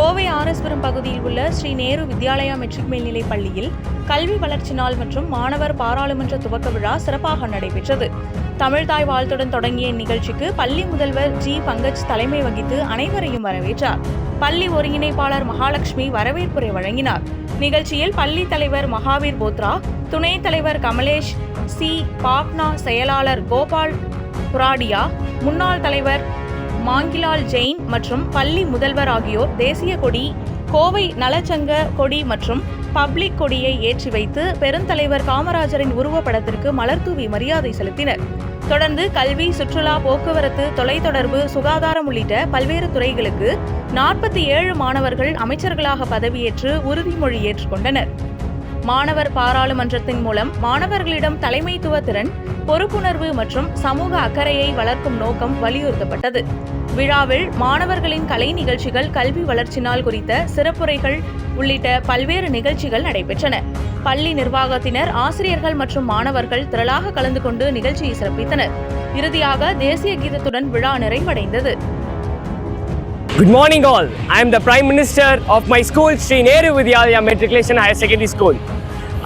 கோவை ஆர்எஸ்புரம் பகுதியில் உள்ள ஸ்ரீ நேரு வித்யாலயா மெட்ரிக் மேல்நிலைப் பள்ளியில் கல்வி வளர்ச்சி நாள் மற்றும் மாணவர் பாராளுமன்ற துவக்க விழா சிறப்பாக நடைபெற்றது. தமிழ்தாய் வாழ்த்துடன் தொடங்கிய இந்நிகழ்ச்சிக்கு பள்ளி முதல்வர் ஜி. பங்கஜ் தலைமை வகித்து அனைவரையும் வரவேற்றார். பள்ளி ஒருங்கிணைப்பாளர் மகாலட்சுமி வரவேற்புரை வழங்கினார். நிகழ்ச்சியில் பள்ளி தலைவர் மகாவீர் போத்ரா, துணைத் தலைவர் கமலேஷ், சி. பாப்னா, செயலாளர் கோபால் புராடியா, முன்னாள் தலைவர் மாங்கிலால் ஜெயின் மற்றும் பள்ளி முதல்வர் ஆகியோர் தேசிய கொடி, கோவை நலச்சங்க கொடி மற்றும் பப்ளிக் கொடியை ஏற்றி வைத்து பெருந்தலைவர் காமராஜரின் உருவப்படத்திற்கு மலர்தூவி மரியாதை செலுத்தினர். தொடர்ந்து கல்வி, சுற்றுலா, போக்குவரத்து, தொலைத்தொடர்பு, சுகாதாரம் உள்ளிட்ட பல்வேறு துறைகளுக்கு 47 மாணவர்கள் அமைச்சர்களாக பதவியேற்று உறுதிமொழி ஏற்றுக்கொண்டனர். மாணவர் பாராளுமன்றத்தின் மூலம் மாணவர்களிடம் தலைமைத்துவ திறன், பொறுப்புணர்வு மற்றும் சமூக அக்கறையை வளர்க்கும் நோக்கம் வலியுறுத்தப்பட்டது. விழாவில் மாணவர்களின் கலை நிகழ்ச்சிகள், கல்வி வளர்ச்சி நாள் குறித்த சிறப்புரைகள் உள்ளிட்ட பல்வேறு நிகழ்ச்சிகள் நடைபெற்றன. பள்ளி நிர்வாகத்தினர், ஆசிரியர்கள் மற்றும் மாணவர்கள் திரளாக கலந்து கொண்டு நிகழ்ச்சியை சிறப்பித்தனர். இறுதியாக தேசிய கீதத்துடன் விழா நிறைவடைந்தது. Good morning all. I am the Prime Minister of my school, Sri Nehru Vidyalaya Matriculation Higher Secondary School.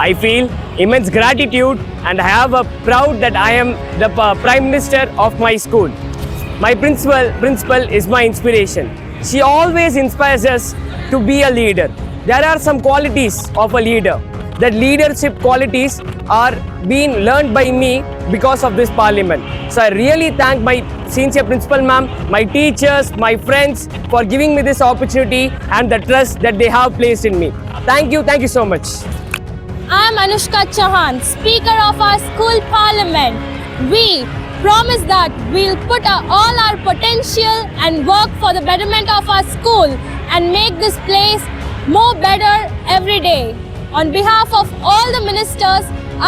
I feel immense gratitude and I have a proud that I am the Prime Minister of my school. My principal is my inspiration. She always inspires us to be a leader. There are some qualities of a leader. That leadership qualities are being learned by me because of this parliament. So I really thank my sincere principal ma'am, my teachers, my friends for giving me this opportunity and the trust that they have placed in me. Thank you so much. I am Anushka Chauhan, Speaker of our school parliament. We promise that we'll put all our potential and work for the betterment of our school and make this place more better every day. On behalf of all the ministers,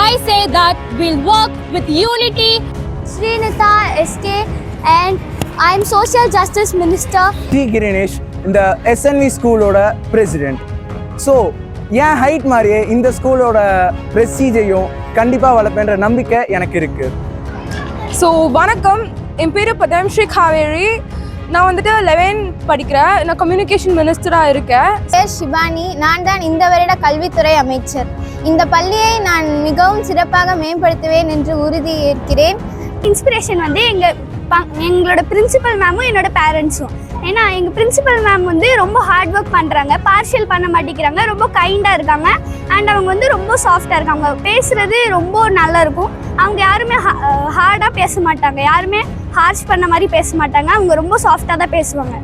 I say that we'll work with unity. Srinitha SK and I'm Social Justice Minister. T. Girenesh, இந்த SNV ஸ்கூலோட president. So என் height மாதிரியே இந்த ஸ்கூலோட ப்ரெஸ்டீஜையும் கண்டிப்பாக வளர்ப்பேன்ற நம்பிக்கை எனக்கு இருக்குது. So வணக்கம், என் பேர் பதம்ஸ்ரீ காவேரி. நான் வந்துட்டு 11 படிக்கிறேன். நான் கம்யூனிகேஷன் மினிஸ்டராக இருக்கேன். ஷிபானி, நான் தான் இந்த வருட கல்வித்துறை அமைச்சர். இந்த பள்ளியை நான் மிகவும் சிறப்பாக மேம்படுத்துவேன் என்று உறுதி ஏற்கிறேன். இன்ஸ்பிரேஷன் வந்து எங்களோட பிரின்சிபல் மேமும் என்னோட பேரண்ட்ஸும். ஏன்னா எங்கள் பிரின்சிபல் மேம் வந்து ரொம்ப ஹார்ட் ஒர்க் பண்ணுறாங்க, பார்ஷியல் பண்ண மாட்டேங்கிறாங்க, ரொம்ப கைண்டாக இருக்காங்க அண்ட் அவங்க வந்து ரொம்ப சாஃப்டாக இருக்காங்க. பேசுகிறது ரொம்ப நல்லா இருக்கும். அவங்க யாருமே ஹார்டாக பேச மாட்டாங்க, யாருமே ஹார்ஷ் பண்ண மாதிரி பேச மாட்டாங்க. அவங்க ரொம்ப சாஃப்டாக தான் பேசுவாங்க.